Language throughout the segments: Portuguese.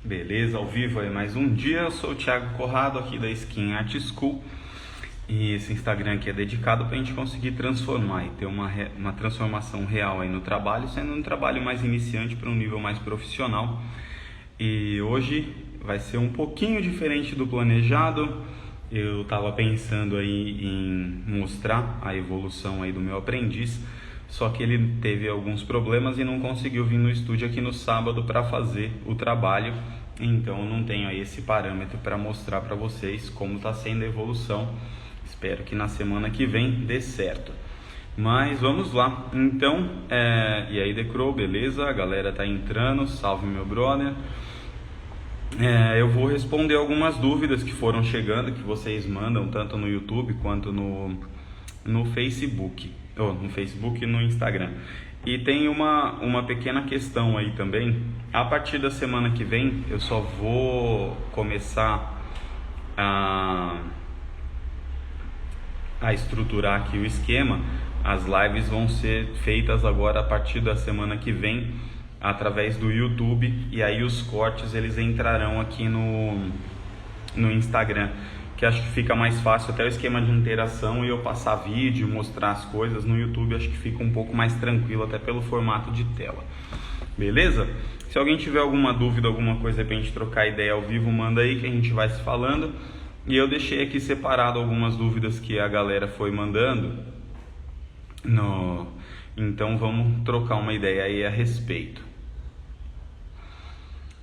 Beleza, ao vivo aí mais um dia. Eu sou o Thiago Corrado aqui da Skin Art School. E esse Instagram aqui é dedicado para a gente conseguir transformar e ter uma transformação real aí no trabalho, sendo um trabalho mais iniciante para um nível mais profissional. E hoje vai ser um pouquinho diferente do planejado. Eu estava pensando aí em mostrar a evolução aí do meu aprendiz, só que ele teve alguns problemas e não conseguiu vir no estúdio aqui no sábado para fazer o trabalho. Então não tenho aí esse parâmetro para mostrar para vocês como está sendo a evolução. Espero que na semana que vem dê certo. Mas vamos lá. Então, e aí Decro, beleza? A galera tá entrando, salve meu brother. Eu vou responder algumas dúvidas que foram chegando, que vocês mandam tanto no YouTube quanto no Facebook. No Facebook e no Instagram. E tem uma pequena questão aí também. A partir da semana que vem eu só vou começar a estruturar aqui o esquema. As lives vão ser feitas agora a partir da semana que vem através do YouTube, e aí os cortes eles entrarão aqui no Instagram, que acho que fica mais fácil até o esquema de interação, e eu passar vídeo, mostrar as coisas no YouTube, acho que fica um pouco mais tranquilo até pelo formato de tela. Beleza? Se alguém tiver alguma dúvida, alguma coisa pra gente trocar ideia ao vivo, manda aí que a gente vai se falando. E eu deixei aqui separado algumas dúvidas que a galera foi mandando. Então vamos trocar uma ideia aí a respeito.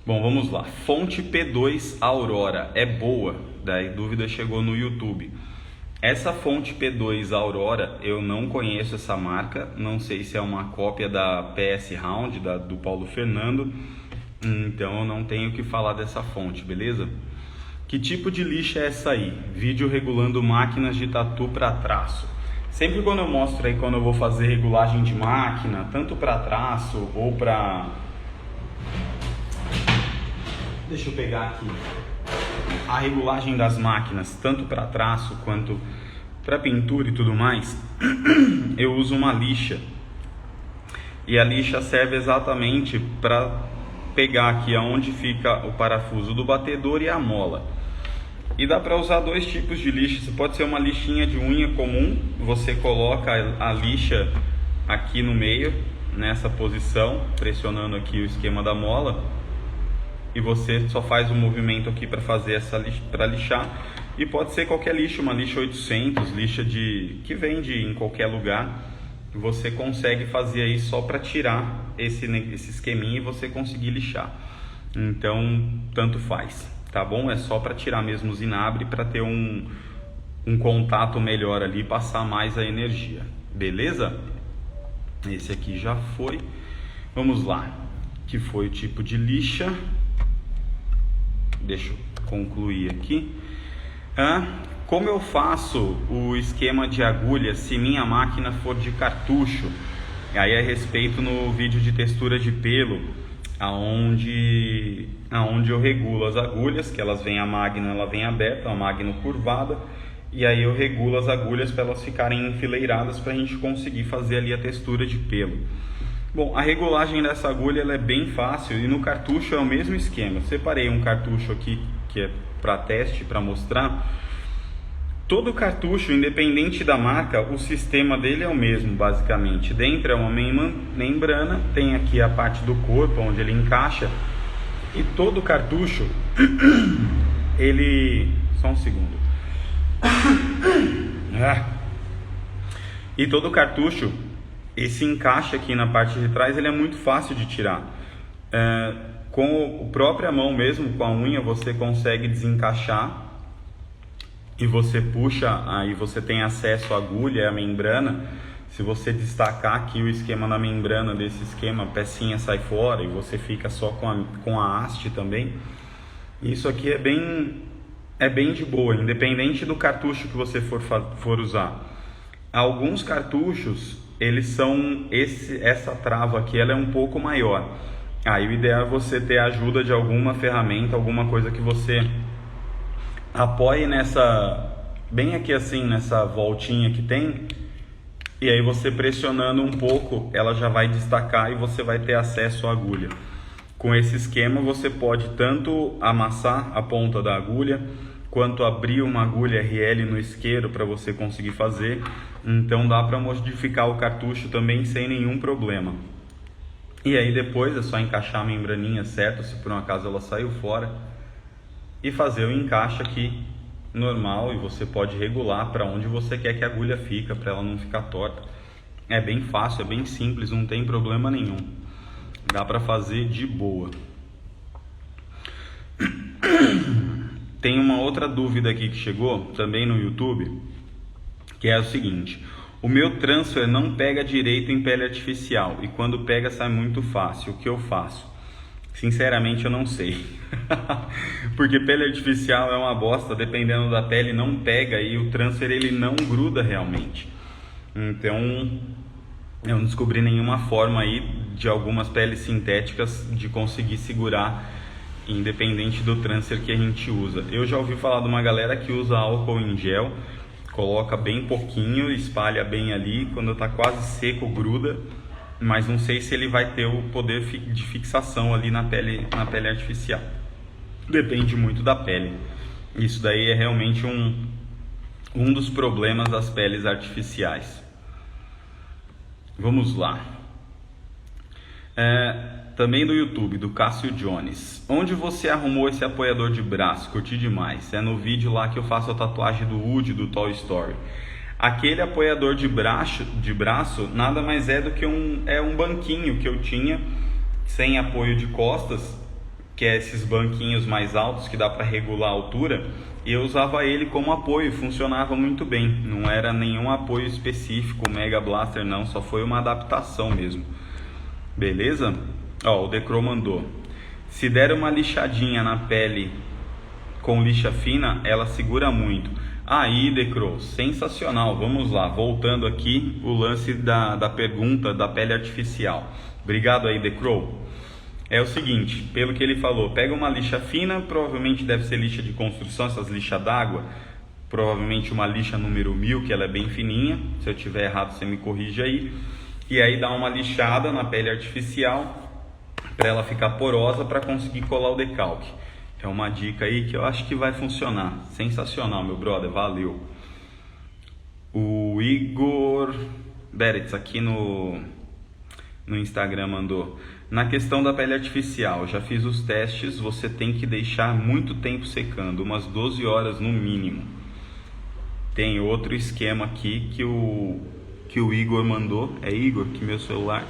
Bom, vamos lá. Fonte P2 Aurora é boa? Daí dúvida chegou no YouTube. Essa fonte P2 Aurora, eu não conheço essa marca. Não sei se é uma cópia da PS Round, do Paulo Fernando. Então eu não tenho o que falar dessa fonte, beleza? Que tipo de lixa é essa aí? Vídeo regulando máquinas de tatu para traço. Sempre quando eu mostro aí, quando eu vou fazer regulagem de máquina, tanto para traço ou para... Deixa eu pegar aqui. A regulagem das máquinas, tanto para traço quanto para pintura e tudo mais, eu uso uma lixa. E a lixa serve exatamente para pegar aqui aonde fica o parafuso do batedor e a mola. E dá para usar dois tipos de lixa. Você pode ser uma lixinha de unha comum, você coloca a lixa aqui no meio, nessa posição, pressionando aqui o esquema da mola, e você só faz o movimento aqui para fazer essa para lixar. E pode ser qualquer lixa, uma lixa 800, lixa que vende em qualquer lugar. Você consegue fazer aí só para tirar esse esqueminha e você conseguir lixar. Então, tanto faz, tá bom? É só para tirar mesmo o zinabre, para ter um contato melhor ali, passar mais a energia. Beleza? Esse aqui já foi. Vamos lá. Que foi o tipo de lixa. Deixa eu concluir aqui. Como eu faço o esquema de agulha se minha máquina for de cartucho? Aí a respeito no vídeo de textura de pelo, aonde eu regulo as agulhas, que elas vêm, a máquina ela vem aberta, a máquina curvada, e aí eu regulo as agulhas para elas ficarem enfileiradas para a gente conseguir fazer ali a textura de pelo. Bom, a regulagem dessa agulha ela é bem fácil, e no cartucho é o mesmo esquema. Separei um cartucho aqui que é para teste, para mostrar. Todo cartucho, independente da marca, o sistema dele é o mesmo, basicamente. Dentro é uma membrana, tem aqui a parte do corpo onde ele encaixa, e todo cartucho, ele... Só um segundo. E todo cartucho, esse encaixe aqui na parte de trás, ele é muito fácil de tirar. Com a própria mão mesmo, com a unha, você consegue desencaixar. E você puxa, aí você tem acesso à agulha, à membrana. Se você destacar aqui o esquema na membrana desse esquema, a pecinha sai fora e você fica só com a haste também. Isso aqui é bem de boa, independente do cartucho que você for usar. Alguns cartuchos, eles são, essa trava aqui ela é um pouco maior. Aí o ideal é você ter a ajuda de alguma ferramenta, alguma coisa que você apoie bem aqui assim, nessa voltinha que tem, e aí você pressionando um pouco, ela já vai destacar e você vai ter acesso à agulha. Com esse esquema você pode tanto amassar a ponta da agulha, quanto abrir uma agulha RL no isqueiro para você conseguir fazer. Então dá para modificar o cartucho também sem nenhum problema. E aí depois é só encaixar a membraninha certa, se por um acaso ela saiu fora, e fazer o encaixe aqui normal, e você pode regular para onde você quer que a agulha fica, para ela não ficar torta. É bem fácil, é bem simples, não tem problema nenhum. Dá para fazer de boa. Tem uma outra dúvida aqui que chegou também no YouTube, que é o seguinte: o meu transfer não pega direito em pele artificial e quando pega sai muito fácil. O que eu faço? Sinceramente eu não sei. Porque pele artificial é uma bosta, dependendo da pele não pega e o transfer ele não gruda realmente. Então eu não descobri nenhuma forma aí de algumas peles sintéticas de conseguir segurar, independente do transfer que a gente usa. Eu já ouvi falar de uma galera que usa álcool em gel, coloca bem pouquinho, espalha bem ali, quando está quase seco gruda, mas não sei se ele vai ter o poder de fixação ali na pele artificial. Depende muito da pele. Isso daí é realmente um dos problemas das peles artificiais. Vamos lá. Também do YouTube, do Cássio Jones. Onde você arrumou esse apoiador de braço? Curti demais. É no vídeo lá que eu faço a tatuagem do Woody do Toy Story. Aquele apoiador de braço nada mais é do que um banquinho que eu tinha sem apoio de costas, que é esses banquinhos mais altos que dá para regular a altura, e eu usava ele como apoio, funcionava muito bem. Não era nenhum apoio específico, Mega Blaster não, só foi uma adaptação mesmo. Beleza? Ó, o Decro mandou: se der uma lixadinha na pele com lixa fina, ela segura muito. Aí, Decro, sensacional. Vamos lá, voltando aqui o lance da pergunta da pele artificial. Obrigado aí, Decro. É o seguinte, pelo que ele falou, pega uma lixa fina, provavelmente deve ser lixa de construção, essas lixas d'água, provavelmente uma lixa número 1000, que ela é bem fininha. Se eu tiver errado, você me corrige aí. E aí dá uma lixada na pele artificial para ela ficar porosa, para conseguir colar o decalque. É uma dica aí que eu acho que vai funcionar. Sensacional, meu brother, valeu. O Igor Beretz aqui no Instagram mandou: na questão da pele artificial, já fiz os testes, você tem que deixar muito tempo secando, umas 12 horas no mínimo. Tem outro esquema aqui que o Igor mandou. É Igor que meu celular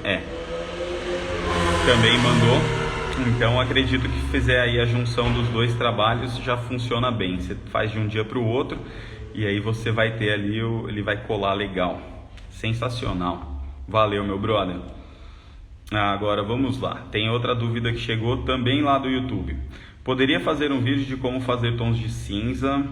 também mandou. Então acredito que fizer aí a junção dos dois trabalhos já funciona bem. Você faz de um dia para o outro e aí você vai ter ali, ele vai colar legal. Sensacional. Valeu, meu brother. Agora vamos lá. Tem outra dúvida que chegou também lá do YouTube. Poderia fazer um vídeo de como fazer tons de cinza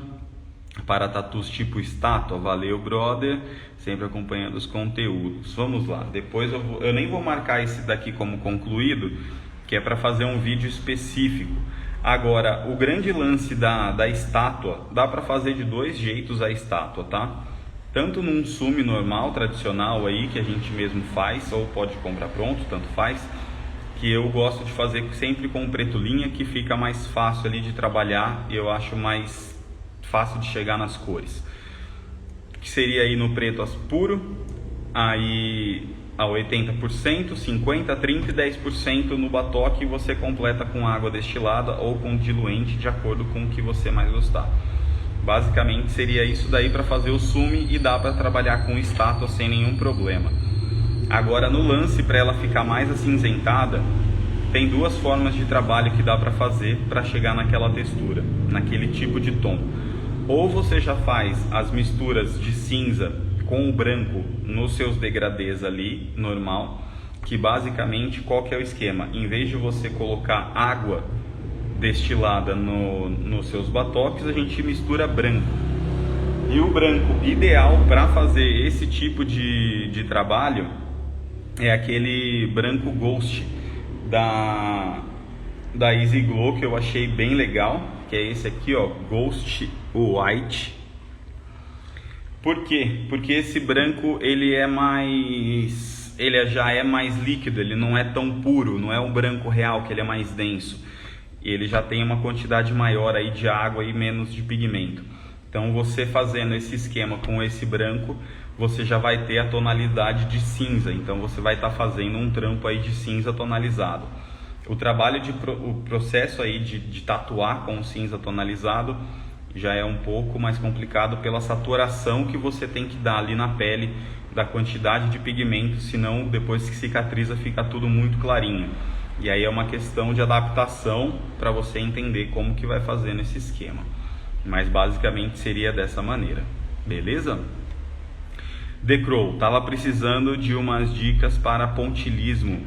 para tatus tipo estátua? Valeu, brother. Sempre acompanhando os conteúdos. Vamos lá. Depois eu nem vou marcar esse daqui como concluído, que é para fazer um vídeo específico. Agora, o grande lance da estátua, dá para fazer de dois jeitos a estátua, tá? Tanto num sume normal, tradicional aí, que a gente mesmo faz, ou pode comprar pronto, tanto faz, que eu gosto de fazer sempre com preto linha, que fica mais fácil ali de trabalhar, e eu acho mais fácil de chegar nas cores. Que seria aí no preto puro, aí a 80%, 50%, 30% e 10% no batoque, e você completa com água destilada ou com diluente, de acordo com o que você mais gostar. Basicamente seria isso daí para fazer o sume, e dá para trabalhar com estátua sem nenhum problema. Agora no lance, para ela ficar mais acinzentada, tem duas formas de trabalho que dá para fazer para chegar naquela textura, naquele tipo de tom. Ou você já faz as misturas de cinza com o branco nos seus degradês ali, normal, que basicamente qual que é o esquema? Em vez de você colocar água destilada nos seus batoques, a gente mistura branco. E o branco ideal para fazer esse tipo de trabalho é aquele branco Ghost da Easy Glow, que eu achei bem legal, que é esse aqui, ó, Ghost White. Por quê? Porque esse branco ele é mais ele já é mais líquido, ele não é tão puro, não é um branco real que ele é mais denso. Ele já tem uma quantidade maior aí de água e menos de pigmento. Então você fazendo esse esquema com esse branco, você já vai ter a tonalidade de cinza. Então você vai estar fazendo um trampo aí de cinza tonalizado. O processo aí de tatuar com cinza tonalizado já é um pouco mais complicado pela saturação que você tem que dar ali na pele da quantidade de pigmento, senão depois que cicatriza fica tudo muito clarinho. E aí é uma questão de adaptação para você entender como que vai fazer nesse esquema. Mas basicamente seria dessa maneira, beleza? The Crow, tava precisando de umas dicas para pontilismo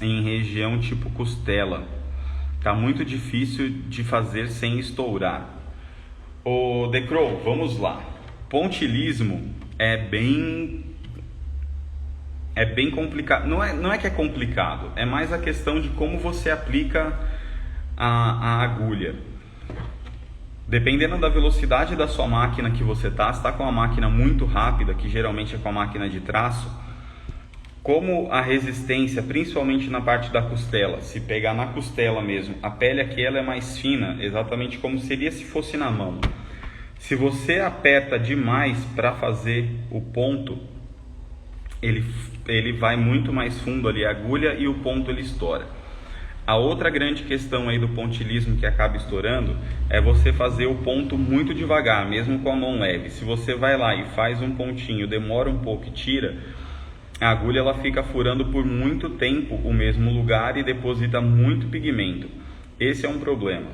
em região tipo costela. Tá muito difícil de fazer sem estourar. Ô The Crow, vamos lá. Pontilismo é bem complicado. Não é que é complicado, é mais a questão de como você aplica a agulha. Dependendo da velocidade da sua máquina que você está, se está com uma máquina muito rápida, que geralmente é com a máquina de traço, como a resistência, principalmente na parte da costela, se pegar na costela mesmo, a pele aqui ela é mais fina, exatamente como seria se fosse na mão. Se você aperta demais para fazer o ponto, ele vai muito mais fundo ali a agulha e o ponto ele estoura. A outra grande questão aí do pontilismo que acaba estourando é você fazer o ponto muito devagar, mesmo com a mão leve. Se você vai lá e faz um pontinho, demora um pouco e tira, a agulha ela fica furando por muito tempo o mesmo lugar e deposita muito pigmento. Esse é um problema.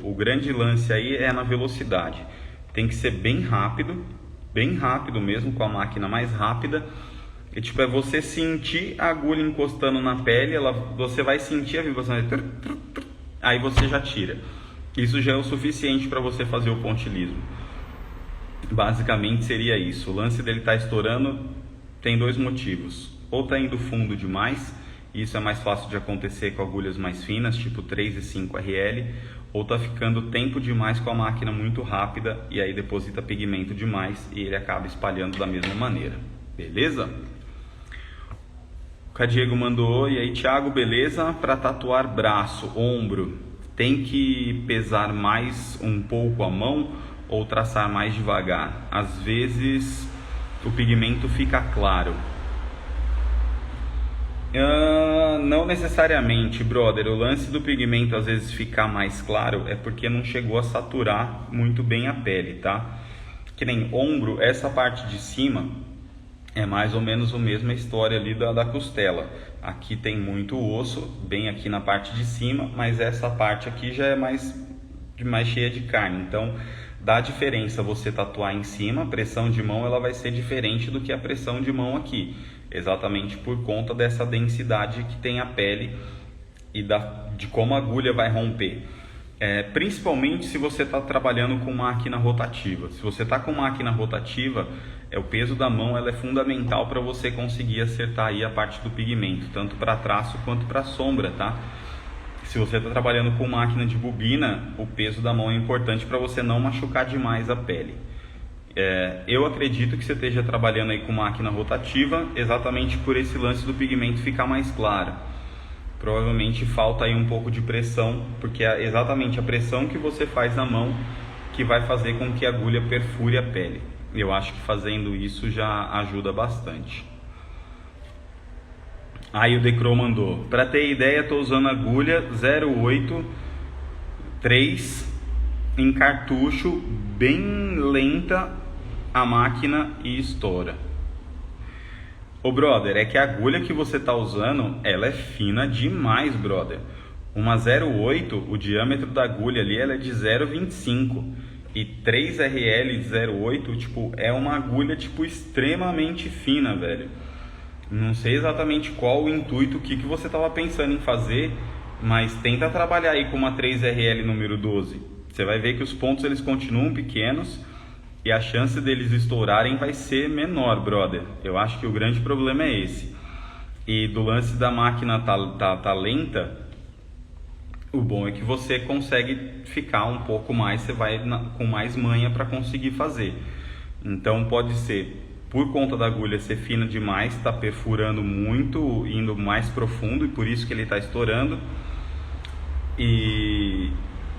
O grande lance aí é na velocidade. Tem que ser bem rápido mesmo, com a máquina mais rápida. E, tipo, é você sentir a agulha encostando na pele, você vai sentir a vibração, aí você já tira. Isso já é o suficiente para você fazer o pontilismo. Basicamente seria isso. O lance dele estar estourando tem dois motivos. Ou está indo fundo demais, e isso é mais fácil de acontecer com agulhas mais finas, tipo 3 e 5 RL, ou está ficando tempo demais com a máquina muito rápida, e aí deposita pigmento demais e ele acaba espalhando da mesma maneira. Beleza? O Diego mandou, e aí Thiago, beleza? Para tatuar braço, ombro, tem que pesar mais um pouco a mão ou traçar mais devagar? Às vezes o pigmento fica claro. Não necessariamente, brother. O lance do pigmento às vezes ficar mais claro é porque não chegou a saturar muito bem a pele, tá? Que nem ombro, essa parte de cima é mais ou menos a mesma história ali da costela. Aqui tem muito osso, bem aqui na parte de cima, mas essa parte aqui já é mais cheia de carne. Então dá diferença você tatuar em cima, a pressão de mão ela vai ser diferente do que a pressão de mão aqui. Exatamente por conta dessa densidade que tem a pele e de como a agulha vai romper. Principalmente se você está trabalhando com máquina rotativa. Se você está com máquina rotativa, o peso da mão ela é fundamental para você conseguir acertar aí a parte do pigmento, tanto para traço quanto para sombra, tá? Se você está trabalhando com máquina de bobina, o peso da mão é importante para você não machucar demais a pele. Eu acredito que você esteja trabalhando aí com máquina rotativa exatamente por esse lance do pigmento ficar mais claro. Provavelmente falta aí um pouco de pressão, porque é exatamente a pressão que você faz na mão que vai fazer com que a agulha perfure a pele. Eu acho que fazendo isso já ajuda bastante. Aí o Decro mandou, para ter ideia, estou usando agulha 083 em cartucho, bem lenta a máquina e estoura. Ô brother, é que a agulha que você está usando, ela é fina demais, brother. Uma 0,8, o diâmetro da agulha ali, ela é de 0,25. E 3 RL de 0,8, tipo, é uma agulha, tipo, extremamente fina, velho. Não sei exatamente qual o intuito, o que você estava pensando em fazer, mas tenta trabalhar aí com uma 3 RL número 12. Você vai ver que os pontos, eles continuam pequenos e a chance deles estourarem vai ser menor, brother. Eu acho que o grande problema é esse. E do lance da máquina tá lenta, o bom é que você consegue ficar um pouco mais, você vai com mais manha para conseguir fazer. Então pode ser por conta da agulha ser fina demais, está perfurando muito, indo mais profundo, e por isso que ele está estourando, e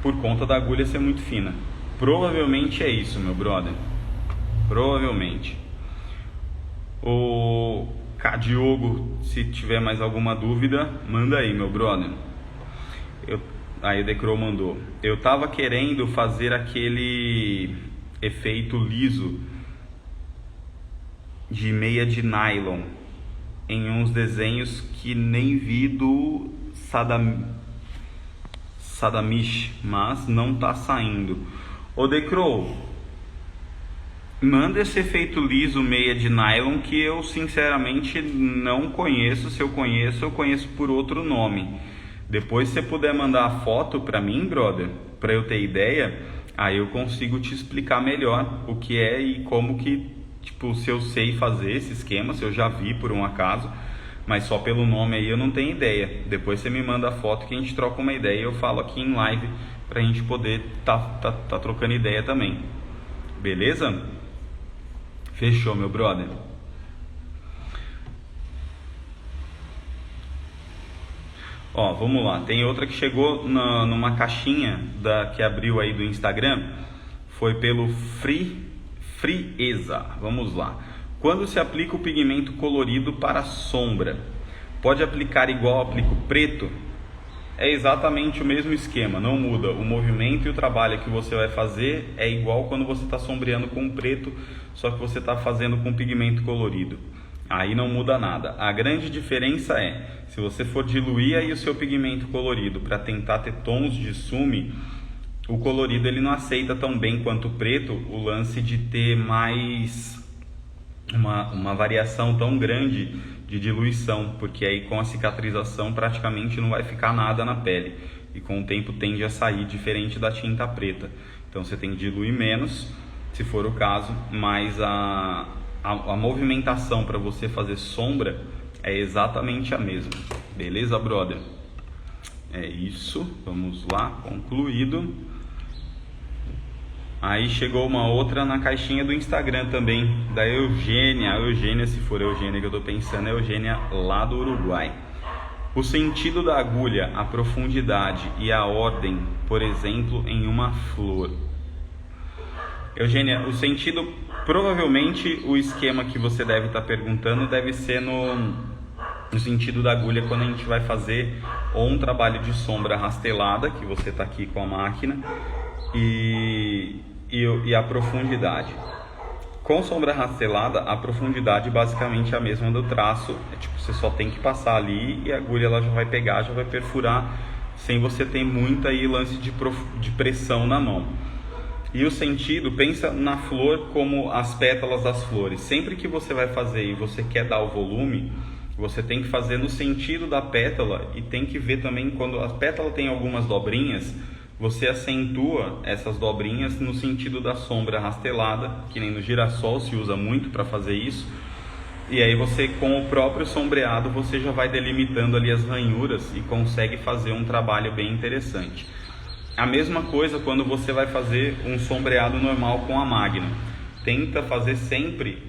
por conta da agulha ser muito fina. Provavelmente é isso, meu brother. Provavelmente. O Diogo, se tiver mais alguma dúvida, manda aí, meu brother. Aí o Decro mandou: eu tava querendo fazer aquele efeito liso de meia de nylon em uns desenhos que nem vi do Sadamish, mas não tá saindo. Ô Decro, manda esse efeito liso meia de nylon que eu sinceramente não conheço. Se eu conheço por outro nome. Depois, se você puder mandar a foto pra mim, brother, pra eu ter ideia, aí eu consigo te explicar melhor o que é e como que, tipo, se eu sei fazer esse esquema, se eu já vi por um acaso, mas só pelo nome aí eu não tenho ideia. Depois você me manda a foto que a gente troca uma ideia e eu falo aqui em live pra gente poder tá trocando ideia também. Beleza? Fechou, meu brother. Ó, vamos lá, tem outra que chegou numa caixinha que abriu aí do Instagram, foi pelo Frieza. Vamos lá. Quando se aplica o pigmento colorido para sombra, pode aplicar igual aplica o preto? É exatamente o mesmo esquema, não muda. O movimento e o trabalho que você vai fazer é igual quando você está sombreando com preto, só que você está fazendo com pigmento colorido. Aí não muda nada. A grande diferença é, se você for diluir aí o seu pigmento colorido para tentar ter tons de sume, o colorido ele não aceita tão bem quanto o preto o lance de ter mais uma variação tão grande de diluição, porque aí com a cicatrização praticamente não vai ficar nada na pele e com o tempo tende a sair, diferente da tinta preta. Então você tem que diluir menos, se for o caso, mas a movimentação para você fazer sombra é exatamente a mesma. Beleza, brother? É isso. Vamos lá, concluído. Aí chegou uma outra na caixinha do Instagram também, da Eugênia. A Eugênia, se for a Eugênia que eu tô pensando, é a Eugênia lá do Uruguai. O sentido da agulha, a profundidade e a ordem, por exemplo, em uma flor. Eugênia, o sentido, provavelmente o esquema que você deve estar perguntando deve ser no sentido da agulha quando a gente vai fazer ou um trabalho de sombra rastelada, que você está aqui com a máquina, e a profundidade. Com sombra rastelada, a profundidade basicamente é a mesma do traço, você só tem que passar ali e a agulha ela já vai pegar, já vai perfurar, sem você ter muita aí lance de pressão na mão. E o sentido, pensa na flor como as pétalas das flores. Sempre que você vai fazer e você quer dar o volume, você tem que fazer no sentido da pétala e tem que ver também quando a pétala tem algumas dobrinhas, você acentua essas dobrinhas no sentido da sombra rastelada, que nem no girassol se usa muito para fazer isso. E aí você, com o próprio sombreado, você já vai delimitando ali as ranhuras e consegue fazer um trabalho bem interessante. A mesma coisa quando você vai fazer um sombreado normal com a Magnum. Tenta fazer sempre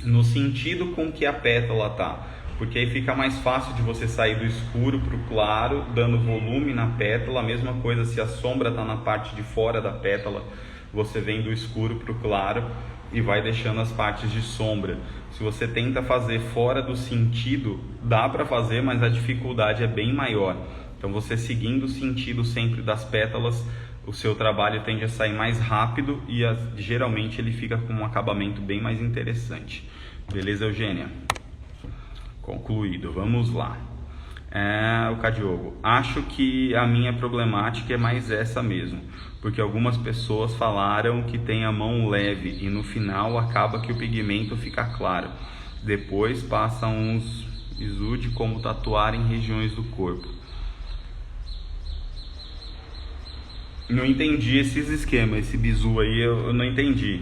no sentido com que a pétala tá, porque aí fica mais fácil de você sair do escuro para o claro, dando volume na pétala. A mesma coisa se a sombra está na parte de fora da pétala, você vem do escuro para o claro e vai deixando as partes de sombra. Se você tenta fazer fora do sentido, dá para fazer, mas a dificuldade é bem maior. Então você seguindo o sentido sempre das pétalas, o seu trabalho tende a sair mais rápido e geralmente ele fica com um acabamento bem mais interessante. Beleza, Eugênia? Concluído, vamos lá. O Diogo, acho que a minha problemática é mais essa mesmo, porque algumas pessoas falaram que tem a mão leve e no final acaba que o pigmento fica claro. Depois passa uns exude como tatuar em regiões do corpo. Não entendi esses esquemas, esse bizu aí eu não entendi.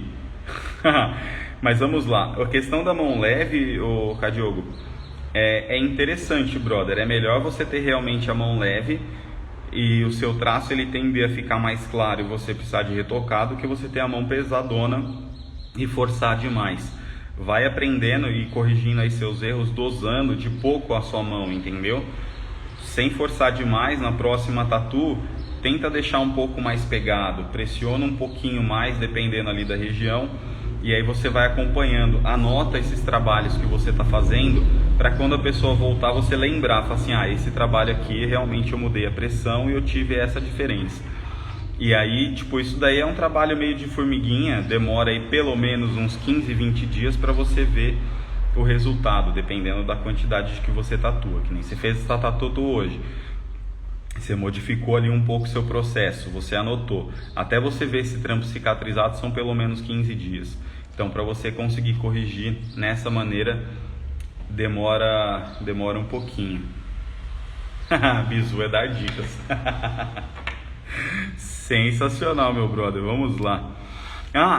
Mas vamos lá. A questão da mão leve, ô Diogo, é interessante, brother. É melhor você ter realmente a mão leve e o seu traço ele tende a ficar mais claro e você precisar de retocar do que você ter a mão pesadona e forçar demais. Vai aprendendo e corrigindo aí seus erros, dosando de pouco a sua mão, entendeu? Sem forçar demais. Na próxima tatu, tenta deixar um pouco mais pegado, pressiona um pouquinho mais, dependendo ali da região, e aí você vai acompanhando. Anota esses trabalhos que você está fazendo, para quando a pessoa voltar, você lembrar, fala assim, esse trabalho aqui, realmente eu mudei a pressão e eu tive essa diferença. E aí, tipo, isso daí é um trabalho meio de formiguinha, demora aí pelo menos uns 15, 20 dias para você ver o resultado, dependendo da quantidade de que você tatua. Que nem você fez essa tatu hoje, você modificou ali um pouco o seu processo, você anotou. Até você ver esse trampo cicatrizado são pelo menos 15 dias. Então, para você conseguir corrigir nessa maneira, demora um pouquinho. Bizu é dar dicas. Sensacional, meu brother, vamos lá.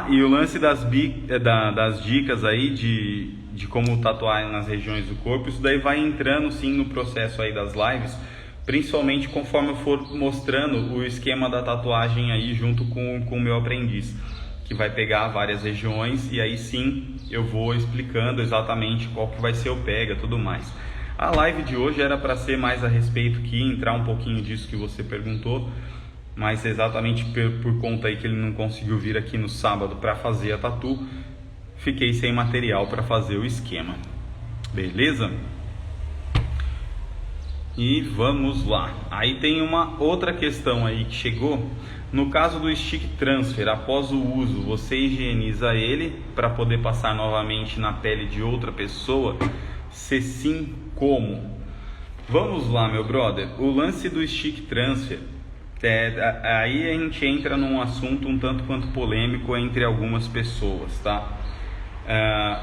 E o lance das dicas aí de como tatuar nas regiões do corpo, isso daí vai entrando sim no processo aí das lives, principalmente conforme eu for mostrando o esquema da tatuagem aí junto com o meu aprendiz, que vai pegar várias regiões, e aí sim eu vou explicando exatamente qual que vai ser o pega, tudo mais. A live de hoje era para ser mais a respeito que entrar um pouquinho disso que você perguntou, mas exatamente por conta aí que ele não conseguiu vir aqui no sábado para fazer a tatu, fiquei sem material para fazer o esquema. Beleza? E vamos lá. Aí tem uma outra questão aí que chegou. No caso do stick transfer, após o uso, você higieniza ele para poder passar novamente na pele de outra pessoa? Se sim, como? Vamos lá, meu brother. O lance do stick transfer, aí a gente entra num assunto um tanto quanto polêmico entre algumas pessoas, tá?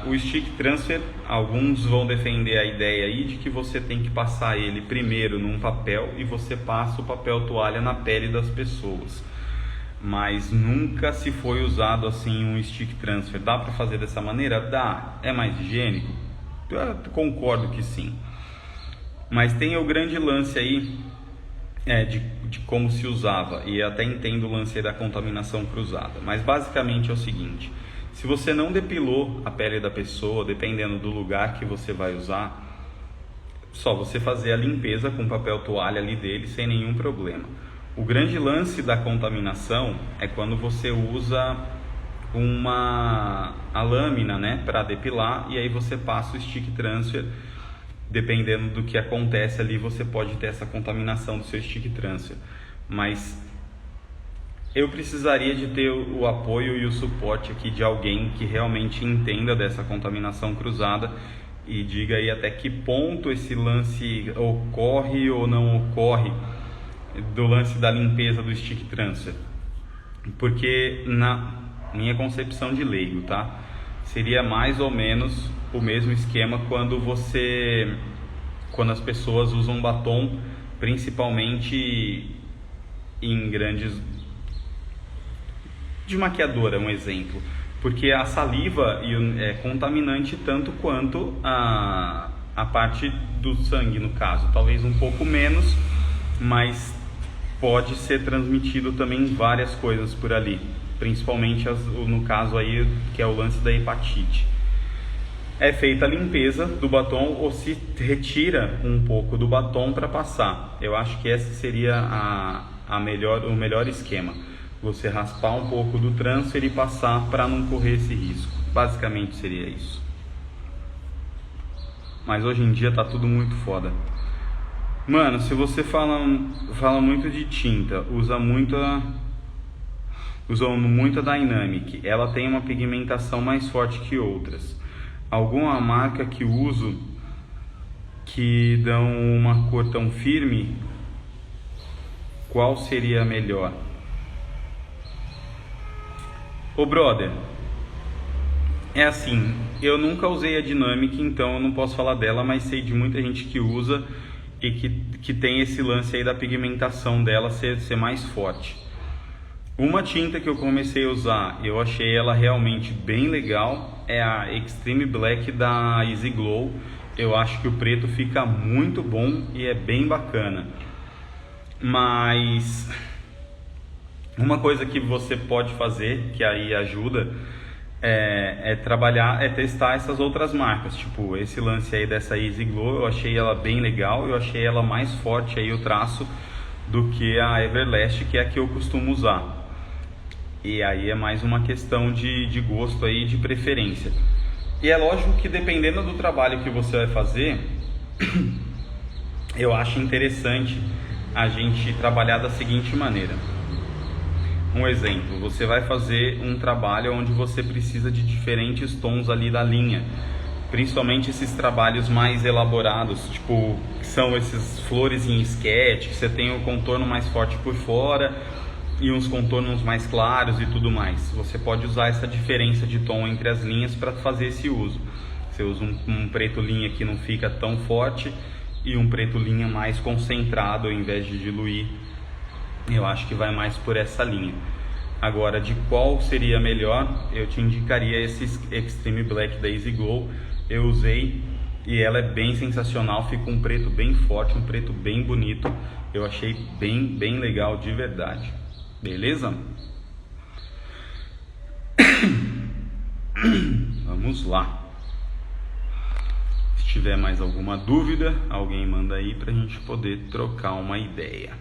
O stick transfer, alguns vão defender a ideia aí de que você tem que passar ele primeiro num papel e você passa o papel toalha na pele das pessoas, mas nunca se foi usado assim um stick transfer. Dá para fazer dessa maneira? Dá. É mais higiênico? Eu concordo que sim, mas tem o grande lance aí de como se usava, e até entendo o lance da contaminação cruzada, mas basicamente é o seguinte: se você não depilou a pele da pessoa, dependendo do lugar que você vai usar, só você fazer a limpeza com papel toalha ali dele sem nenhum problema. O grande lance da contaminação é quando você usa a lâmina, né, para depilar, e aí você passa o stick transfer. Dependendo do que acontece ali, você pode ter essa contaminação do seu stick transfer, mas eu precisaria de ter o apoio e o suporte aqui de alguém que realmente entenda dessa contaminação cruzada e diga aí até que ponto esse lance ocorre ou não ocorre, do lance da limpeza do stick transfer. Porque na minha concepção de leigo, tá? Seria mais ou menos o mesmo esquema quando as pessoas usam batom, principalmente em grandes de maquiadora, um exemplo, porque a saliva é contaminante tanto quanto a parte do sangue, no caso, talvez um pouco menos, mas pode ser transmitido também várias coisas por ali, principalmente no caso aí que é o lance da hepatite. É feita a limpeza do batom ou se retira um pouco do batom para passar. Eu acho que esse seria o melhor esquema. Você raspar um pouco do transfer e passar para não correr esse risco. Basicamente seria isso. Mas hoje em dia tá tudo muito foda. Mano, se você fala muito de tinta, usa muito a Dynamic, ela tem uma pigmentação mais forte que outras. Alguma marca que uso que dão uma cor tão firme, qual seria a melhor? Ô brother, é assim, eu nunca usei a Dynamic, então eu não posso falar dela, mas sei de muita gente que usa e que tem esse lance aí da pigmentação dela ser mais forte. Uma tinta que eu comecei a usar, eu achei ela realmente bem legal, é a Extreme Black da Easy Glow. Eu acho que o preto fica muito bom e é bem bacana. Mas uma coisa que você pode fazer, que aí ajuda, é trabalhar, é testar essas outras marcas. Tipo, esse lance aí dessa Easy Glow, eu achei ela bem legal, eu achei ela mais forte aí o traço do que a Everlast, que é a que eu costumo usar. E aí é mais uma questão de gosto aí, de preferência. E é lógico que dependendo do trabalho que você vai fazer, eu acho interessante a gente trabalhar da seguinte maneira. Um exemplo, você vai fazer um trabalho onde você precisa de diferentes tons ali da linha, principalmente esses trabalhos mais elaborados, tipo, que são esses flores em sketch, que você tem o contorno mais forte por fora e uns contornos mais claros e tudo mais. Você pode usar essa diferença de tom entre as linhas para fazer esse uso. Você usa um preto linha que não fica tão forte e um preto linha mais concentrado ao invés de diluir. Eu acho que vai mais por essa linha. Agora, de qual seria melhor, eu te indicaria esse Extreme Black da Easy Glow. Eu usei e ela é bem sensacional, fica um preto bem forte, um preto bem bonito. Eu achei bem legal de verdade. Beleza? Vamos lá. Se tiver mais alguma dúvida, alguém manda aí pra gente poder trocar uma ideia.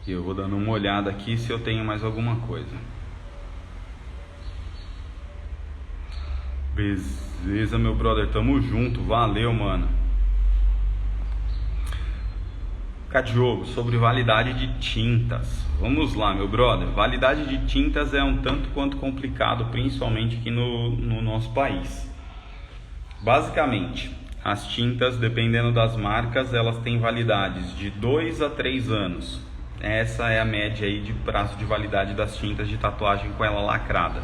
E eu vou dando uma olhada aqui se eu tenho mais alguma coisa. Beleza, meu brother, tamo junto, valeu, mano. Diogo, sobre validade de tintas. Vamos lá, meu brother. Validade de tintas é um tanto quanto complicado, principalmente aqui no nosso país. Basicamente, as tintas, dependendo das marcas, elas têm validades de 2 a 3 anos. Essa é a média aí de prazo de validade das tintas de tatuagem com ela lacrada.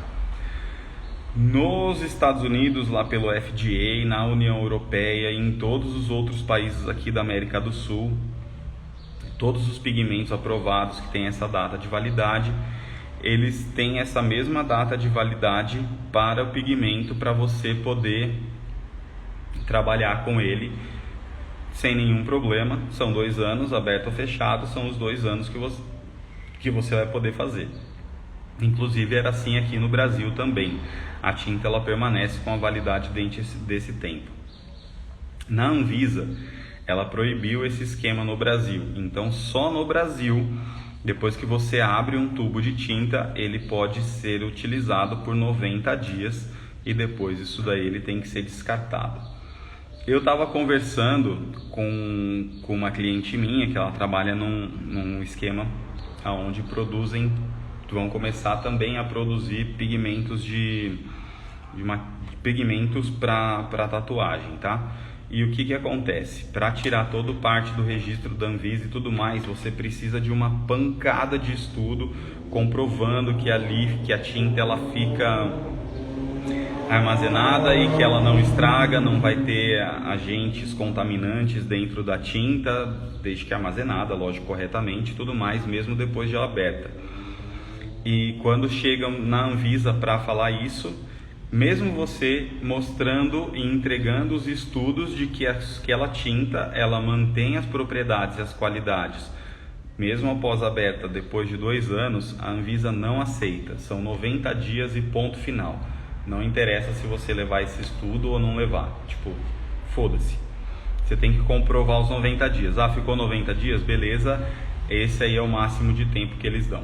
Nos Estados Unidos, lá pelo FDA, na União Europeia e em todos os outros países aqui da América do Sul, todos os pigmentos aprovados que têm essa data de validade, eles têm essa mesma data de validade para o pigmento, para você poder trabalhar com ele sem nenhum problema. São 2 anos, aberto ou fechado, são os 2 anos que você vai poder fazer. Inclusive era assim aqui no Brasil também. A tinta ela permanece com a validade desse tempo. Na Anvisa, ela proibiu esse esquema no Brasil. Então só no Brasil, depois que você abre um tubo de tinta, ele pode ser utilizado por 90 dias e depois isso daí ele tem que ser descartado. Eu estava conversando com uma cliente minha que ela trabalha num esquema onde vão começar também a produzir pigmentos pigmentos para tatuagem, tá? E o que acontece? Para tirar toda parte do registro da Anvisa e tudo mais, você precisa de uma pancada de estudo comprovando que a tinta ela fica armazenada e que ela não estraga, não vai ter agentes contaminantes dentro da tinta, desde que armazenada, lógico, corretamente e tudo mais, mesmo depois de ela aberta. E quando chegam na Anvisa para falar isso, mesmo você mostrando e entregando os estudos de que aquela tinta ela mantém as propriedades e as qualidades, mesmo após aberta depois de 2 anos, a Anvisa não aceita. São 90 dias e ponto final. Não interessa se você levar esse estudo ou não levar. Tipo, foda-se. Você tem que comprovar os 90 dias. Ah, ficou 90 dias? Beleza. Esse aí é o máximo de tempo que eles dão.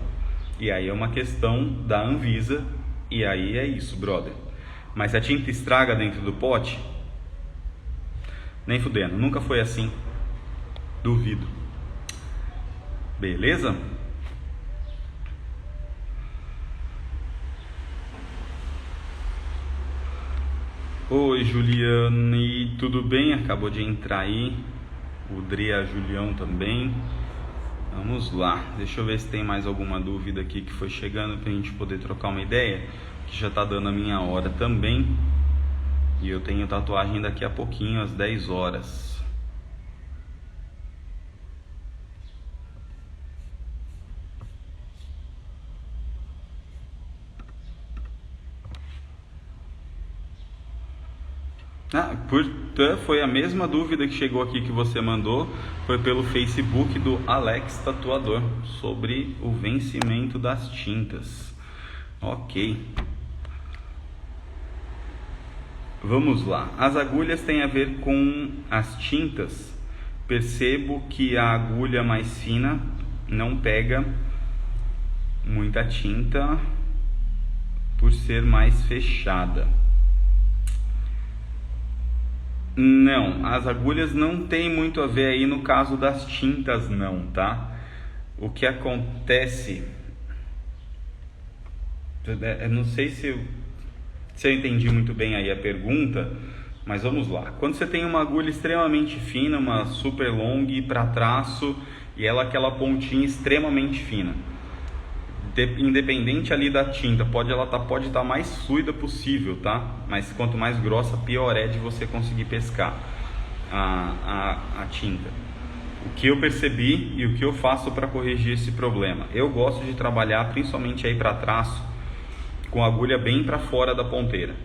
E aí é uma questão da Anvisa. E aí é isso, brother. Mas se a tinta estraga dentro do pote, nem fudendo. Nunca foi assim. Duvido. Beleza? Oi, Juliane, tudo bem? Acabou de entrar aí. O Drea Julião também. Vamos lá. Deixa eu ver se tem mais alguma dúvida aqui que foi chegando pra gente poder trocar uma ideia. Que já tá dando a minha hora também. E eu tenho tatuagem daqui a pouquinho, às 10 horas. Foi a mesma dúvida que chegou aqui que você mandou, foi pelo Facebook do Alex Tatuador, sobre o vencimento das tintas. Ok. Vamos lá. As agulhas têm a ver com as tintas. Percebo que a agulha mais fina não pega muita tinta por ser mais fechada. Não, as agulhas não tem muito a ver aí no caso das tintas não, tá? O que acontece, eu não sei se eu entendi muito bem aí a pergunta, mas vamos lá. Quando você tem uma agulha extremamente fina, uma super long para traço, e ela aquela pontinha extremamente fina, independente ali da tinta, pode estar mais fluida possível, tá? Mas quanto mais grossa, pior é de você conseguir pescar a tinta. O que eu percebi e o que eu faço para corrigir esse problema? Eu gosto de trabalhar principalmente aí para traço com a agulha bem para fora da ponteira.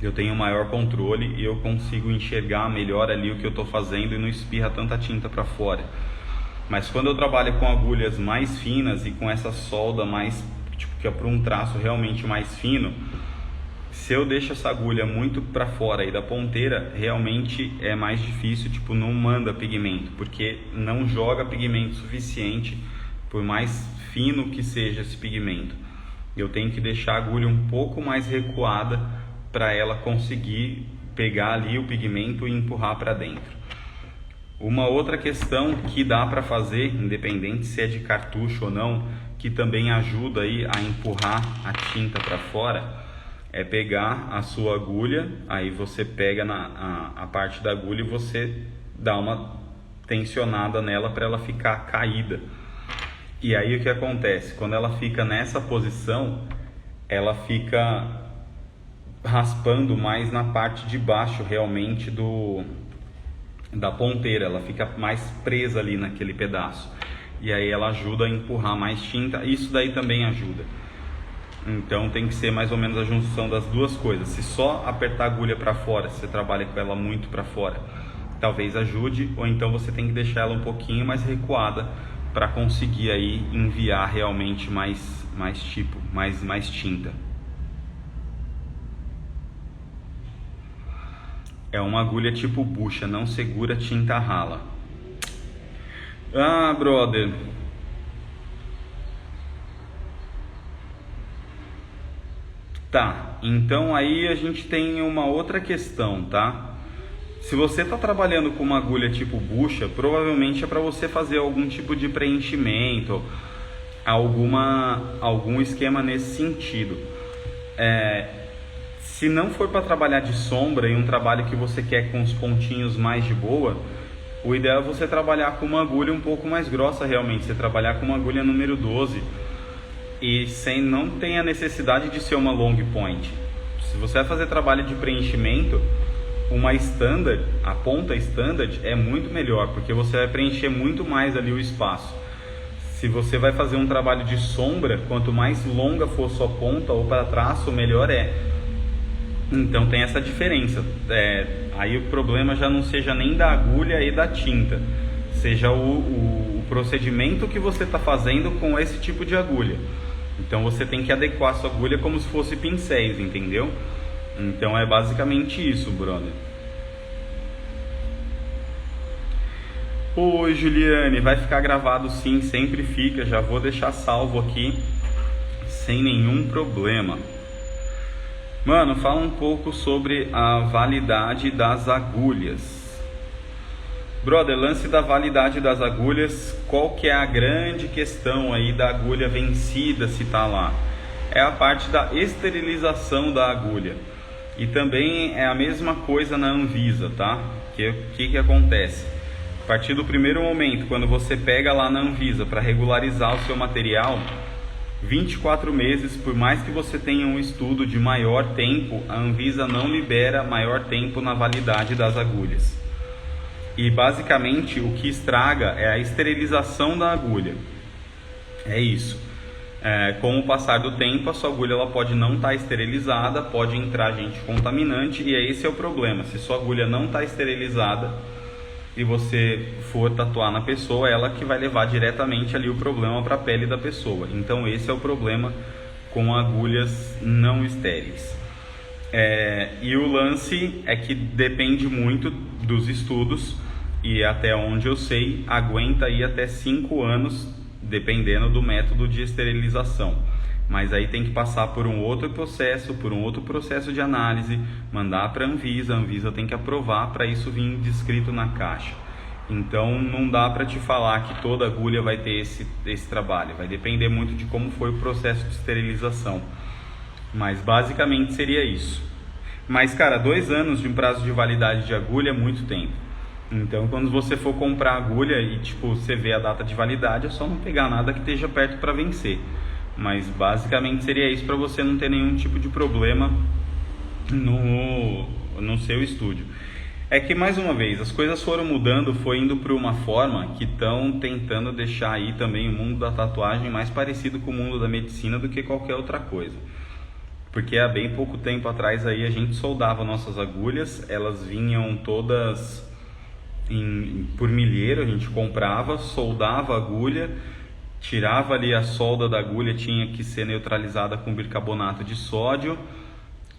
Eu tenho maior controle e eu consigo enxergar melhor ali o que eu estou fazendo e não espirra tanta tinta para fora. Mas quando eu trabalho com agulhas mais finas e com essa solda mais, que é para um traço realmente mais fino, se eu deixo essa agulha muito para fora aí da ponteira, realmente é mais difícil, não manda pigmento, porque não joga pigmento suficiente, por mais fino que seja esse pigmento. Eu tenho que deixar a agulha um pouco mais recuada para ela conseguir pegar ali o pigmento e empurrar para dentro. Uma outra questão que dá para fazer, independente se é de cartucho ou não, que também ajuda aí a empurrar a tinta para fora, é pegar a sua agulha, aí você pega a parte da agulha e você dá uma tensionada nela para ela ficar caída. E aí o que acontece? Quando ela fica nessa posição, ela fica raspando mais na parte de baixo realmente da ponteira, ela fica mais presa ali naquele pedaço, e aí ela ajuda a empurrar mais tinta. Isso daí também ajuda. Então tem que ser mais ou menos a junção das duas coisas. Se só apertar a agulha para fora, se você trabalha com ela muito para fora, talvez ajude, ou então você tem que deixar ela um pouquinho mais recuada para conseguir aí enviar realmente mais tinta. É uma agulha tipo bucha, não segura tinta rala. Ah, brother. Tá, então aí a gente tem uma outra questão, tá? Se você está trabalhando com uma agulha tipo bucha, provavelmente é para você fazer algum tipo de preenchimento, algum esquema nesse sentido. Se não for para trabalhar de sombra e um trabalho que você quer com os pontinhos mais de boa, o ideal é você trabalhar com uma agulha um pouco mais grossa realmente. Você trabalhar com uma agulha número 12 e não tem a necessidade de ser uma long point. Se você vai fazer trabalho de preenchimento, uma standard, a ponta standard é muito melhor, porque você vai preencher muito mais ali o espaço. Se você vai fazer um trabalho de sombra, quanto mais longa for sua ponta ou para traço, melhor é. Então tem essa diferença. Aí o problema já não seja nem da agulha e da tinta, seja o procedimento que você está fazendo com esse tipo de agulha. Então você tem que adequar a sua agulha como se fosse pincéis, entendeu? Então é basicamente isso, brother. Oi, Juliane, vai ficar gravado sim, sempre fica, já vou deixar salvo aqui, sem nenhum problema. Mano, fala um pouco sobre a validade das agulhas. Brother, lance da validade das agulhas, qual que é a grande questão aí da agulha vencida, se tá lá? É a parte da esterilização da agulha. E também é a mesma coisa na Anvisa, tá? Que acontece? A partir do primeiro momento, quando você pega lá na Anvisa para regularizar o seu material, 24 meses, por mais que você tenha um estudo de maior tempo, a Anvisa não libera maior tempo na validade das agulhas. E basicamente o que estraga é a esterilização da agulha. É isso. Com o passar do tempo, a sua agulha ela pode não estar esterilizada, pode entrar agente contaminante, e esse é o problema. Se sua agulha não está esterilizada e você for tatuar na pessoa, ela que vai levar diretamente ali o problema para a pele da pessoa. Então esse é o problema com agulhas não estéreis. E o lance é que depende muito dos estudos, e até onde eu sei, aguenta aí até 5 anos, dependendo do método de esterilização. Mas aí tem que passar por um outro processo de análise, mandar para a Anvisa tem que aprovar para isso vir descrito na caixa. Então não dá para te falar que toda agulha vai ter esse trabalho, vai depender muito de como foi o processo de esterilização. Mas basicamente seria isso. Mas cara, 2 anos de um prazo de validade de agulha é muito tempo. Então quando você for comprar agulha e você vê a data de validade, é só não pegar nada que esteja perto para vencer. Mas basicamente seria isso, para você não ter nenhum tipo de problema no seu estúdio. É que mais uma vez, as coisas foram mudando, foi indo para uma forma que estão tentando deixar aí também o mundo da tatuagem mais parecido com o mundo da medicina do que qualquer outra coisa. Porque há bem pouco tempo atrás aí a gente soldava nossas agulhas, elas vinham todas por milheiro, a gente comprava, soldava a agulha, tirava ali a solda da agulha, tinha que ser neutralizada com bicarbonato de sódio.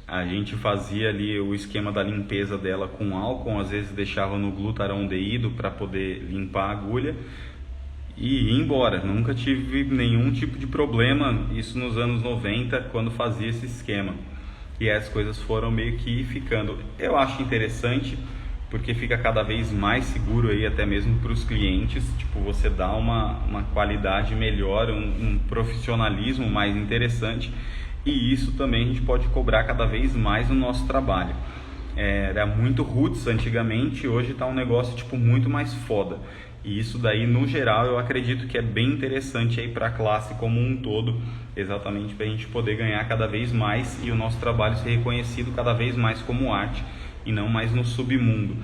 A gente fazia ali o esquema da limpeza dela com álcool, às vezes deixava no glutarondeído para poder limpar a agulha e ir embora. Nunca tive nenhum tipo de problema, isso nos anos 90, quando fazia esse esquema. E as coisas foram meio que ficando. Eu acho interessante, porque fica cada vez mais seguro aí, até mesmo para os clientes. Você dá uma qualidade melhor, um profissionalismo mais interessante. E isso também a gente pode cobrar cada vez mais no nosso trabalho. Era muito roots antigamente, hoje está um negócio muito mais foda. E isso daí, no geral, eu acredito que é bem interessante aí para a classe como um todo, exatamente para a gente poder ganhar cada vez mais e o nosso trabalho ser reconhecido cada vez mais como arte e não mais no submundo.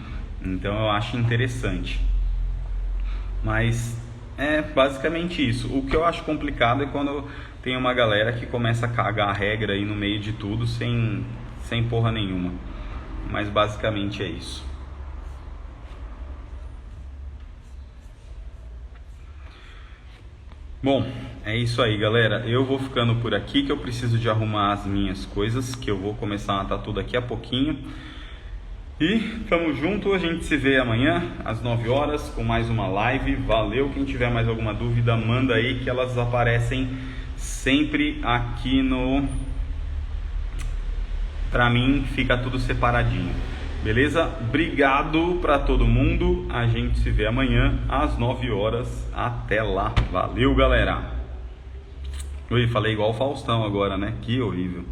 Então eu acho interessante. Mas é basicamente isso. O que eu acho complicado é quando tem uma galera que começa a cagar a regra aí no meio de tudo sem porra nenhuma. Mas basicamente é isso. Bom, é isso aí, galera. Eu vou ficando por aqui, que eu preciso de arrumar as minhas coisas, que eu vou começar a tatu daqui a pouquinho. E tamo junto, a gente se vê amanhã às 9 horas com mais uma live. Valeu, quem tiver mais alguma dúvida, manda aí, que elas aparecem sempre aqui no... Pra mim fica tudo separadinho, beleza? Obrigado pra todo mundo, a gente se vê amanhã às 9 horas. Até lá, valeu, galera. Ui, falei igual o Faustão agora, né? Que horrível.